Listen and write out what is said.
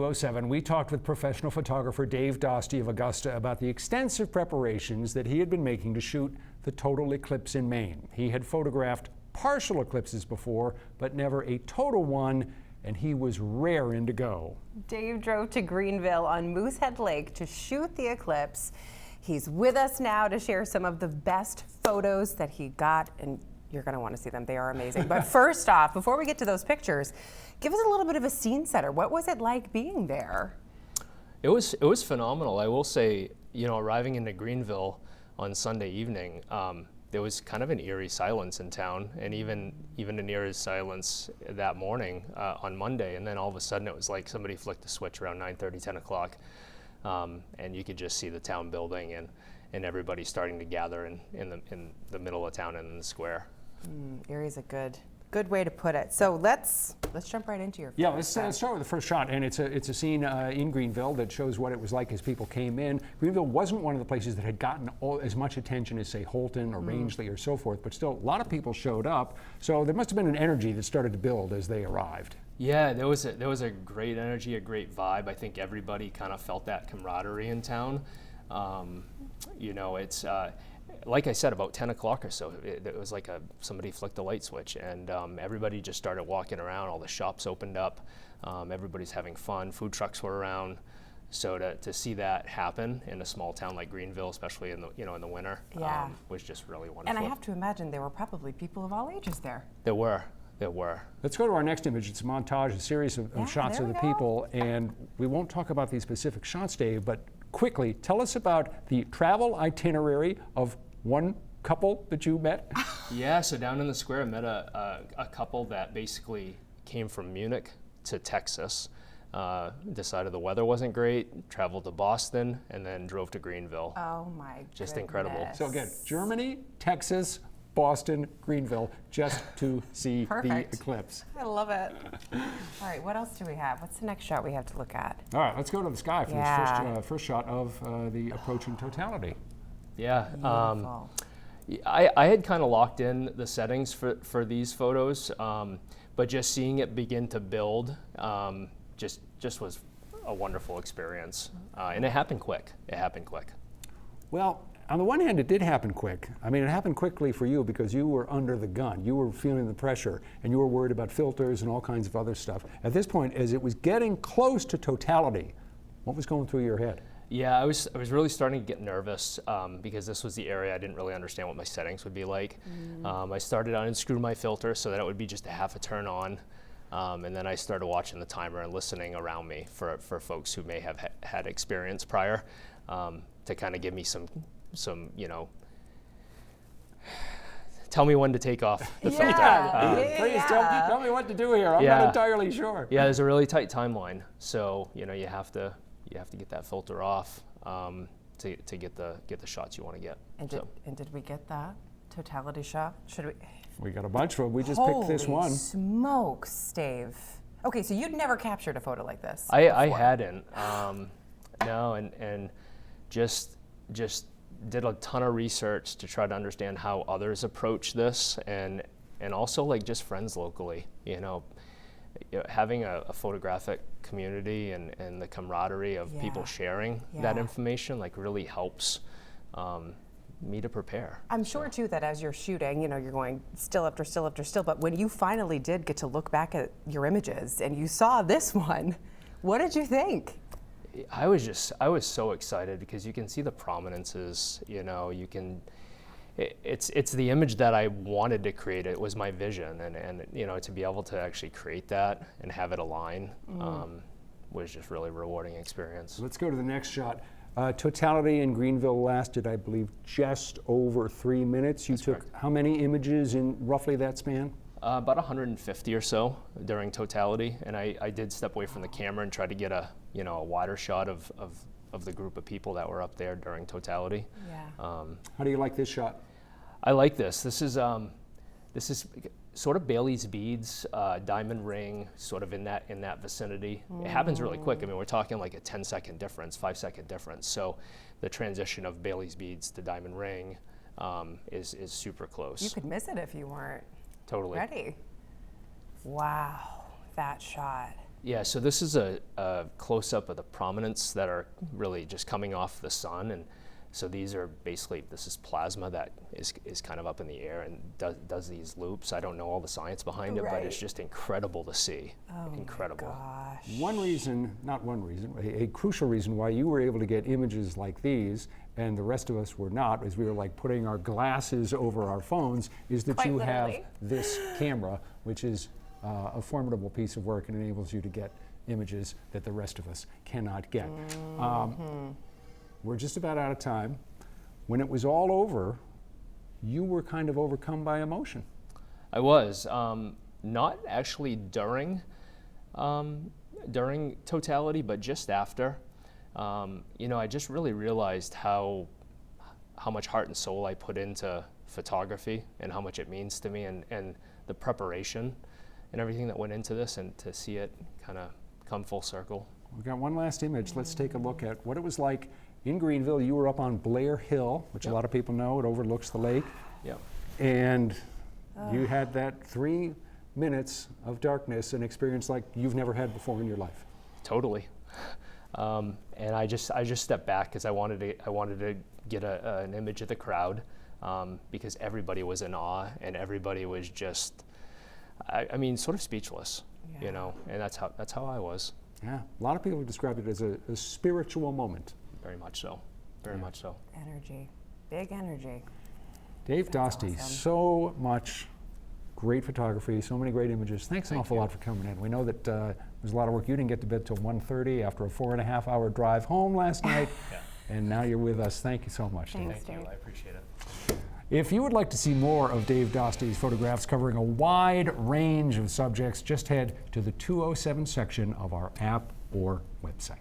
2007, we talked with professional photographer Dave Dosty of Augusta about the extensive preparations that he had been making to shoot the total eclipse in Maine. He had photographed partial eclipses before, but never a total one, and he was raring to go. Dave drove to Greenville on Moosehead Lake to shoot the eclipse. He's with us now to share some of the best photos that he got, and you're going to want to see them. They are amazing. But first off, before we get to those pictures, give us a little bit of a scene setter. What was it like being there? It was phenomenal. I will say, arriving into Greenville on Sunday evening, there was kind of an eerie silence in town, and even an eerie silence that morning on Monday. And then all of a sudden, it was like somebody flicked a switch around 9:30, 10 o'clock, and you could just see the town building and everybody starting to gather in the middle of town and in the square. Erie's a good way to put it. So let's jump right into your. Yeah, let's start with the first shot, and it's a scene in Greenville that shows what it was like as people came in. Greenville wasn't one of the places that had gotten as much attention as, say, Holton or Rangeley or so forth, but still a lot of people showed up. So there must have been an energy that started to build as they arrived. Yeah, there was a great energy, a great vibe. I think everybody kind of felt that camaraderie in town. It's like I said, about 10 o'clock or so, it was like somebody flicked a light switch, and everybody just started walking around. All the shops opened up. Everybody's having fun. Food trucks were around. So to see that happen in a small town like Greenville, especially in the winter, was just really wonderful. And I have to imagine there were probably people of all ages there. There were. Let's go to our next image. It's a montage, a series of shots of the people, and we won't talk about these specific shots, Dave, but quickly, tell us about the travel itinerary of one couple that you met. Yeah, so down in the square I met a couple that basically came from Munich to Texas, decided the weather wasn't great, traveled to Boston, and then drove to Greenville. Oh my Just goodness. Incredible. So again, Germany, Texas, Boston, Greenville, just to see the eclipse. I love it. All right, what else do we have? What's the next shot we have to look at? All right, let's go to the sky for this first shot of the approaching totality. Yeah, I had kind of locked in the settings for these photos, but just seeing it begin to build just was a wonderful experience, and it happened quick. Well, on the one hand, it did happen quick. I mean, it happened quickly for you because you were under the gun. You were feeling the pressure, and you were worried about filters and all kinds of other stuff. At this point, as it was getting close to totality, what was going through your head? Yeah, I was really starting to get nervous because this was the area I didn't really understand what my settings would be like. I started to unscrew my filter so that it would be just a half a turn on, and then I started watching the timer and listening around me for folks who may have had experience prior to kind of give me some tell me when to take off the filter. Please tell me what to do here. I'm not entirely sure. Yeah, there's a really tight timeline, so you have to get that filter off to get the shots you want to get. And did we get that totality shot? Should we? We got a bunch of them. We just picked this one. Holy smokes, Dave. Okay, so you'd never captured a photo like this I hadn't. No, and just did a ton of research to try to understand how others approach this, and also like just friends locally. Having a photographic community and the camaraderie of people sharing that information like really helps me to prepare. I'm sure too that as you're shooting, you're going still after still after still, but when you finally did get to look back at your images and you saw this one, what did you think? I was so excited because you can see the prominences, it's the image that I wanted to create. It was my vision, and to be able to actually create that and have it align was just really rewarding experience. Let's go to the next shot. Totality in Greenville lasted, I believe, just over 3 minutes. You took how many images in roughly that span? About 150 or so during totality, and I did step away from the camera and try to get a wider shot of the group of people that were up there during totality. How do you like this shot? I like this. This is sort of Bailey's beads, diamond ring, sort of in that vicinity. It happens really quick. I mean, we're talking like a 10-second difference, 5-second difference. So the transition of Bailey's beads to diamond ring is super close. You could miss it if you weren't totally ready. Wow, that shot. Yeah, so this is a close-up of the prominence that are really just coming off the sun, and so these are basically, this is plasma that is kind of up in the air and does these loops. I don't know all the science behind it, but it's just incredible to see. Oh incredible. My gosh. One reason, not one reason, a crucial reason why you were able to get images like these and the rest of us were not, as we were like putting our glasses over our phones, is that Quite you have literally. this camera, which is a formidable piece of work and enables you to get images that the rest of us cannot get. We're just about out of time. When it was all over, you were kind of overcome by emotion. I was not actually during totality, but just after. You know, I just really realized how much heart and soul I put into photography and how much it means to me, and the preparation and everything that went into this, and to see it kind of come full circle. We've got one last image. Let's take a look at what it was like in Greenville. You were up on Blair Hill, which a lot of people know. It overlooks the lake. Yeah. And you had that 3 minutes of darkness, an experience like you've never had before in your life. Totally. And I just stepped back because I wanted to get an image of the crowd, because everybody was in awe and everybody was just, I mean, sort of speechless, you know, and that's how I was. Yeah, a lot of people described it as a spiritual moment. Very much so. Very much so. Energy. Big energy. Dave Dostie, awesome. so much great photography, so many great images. Thanks an awful lot for coming in. We know that there's a lot of work. You didn't get to bed till 1:30 after a 4.5-hour drive home last night, and now you're with us. Thank you so much, Dave. Thanks, Dave. I appreciate it. If you would like to see more of Dave Dostie's photographs covering a wide range of subjects, just head to the 207 section of our app or website.